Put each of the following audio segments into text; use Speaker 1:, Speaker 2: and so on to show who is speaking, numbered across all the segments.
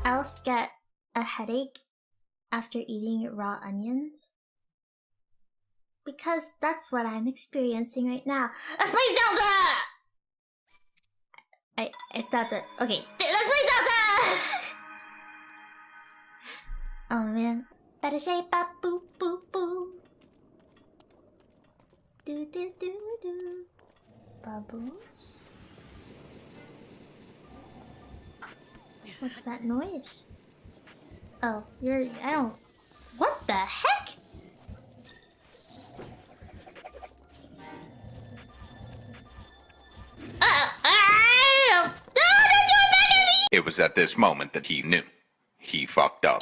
Speaker 1: else get a headache after eating raw onions? Because that's what I'm experiencing right now. Let's play Zelda! I thought that... Okay, let's play Zelda! Oh man. Better shape up, boo boo boo. Do do do do. Bubbles? What's that noise? Oh, I don't... What the heck?
Speaker 2: It was at this moment that he knew. He fucked up.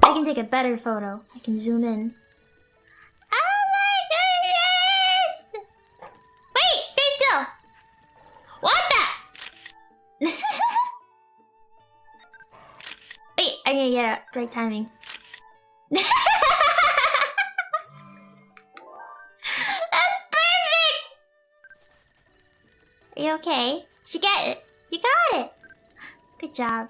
Speaker 1: I can take a better photo. I can zoom in. Oh my goodness! Wait, stay still! What the? Wait, I gotta get it. Great timing. That's perfect! Are you okay? Did you get it? You got it! Good job.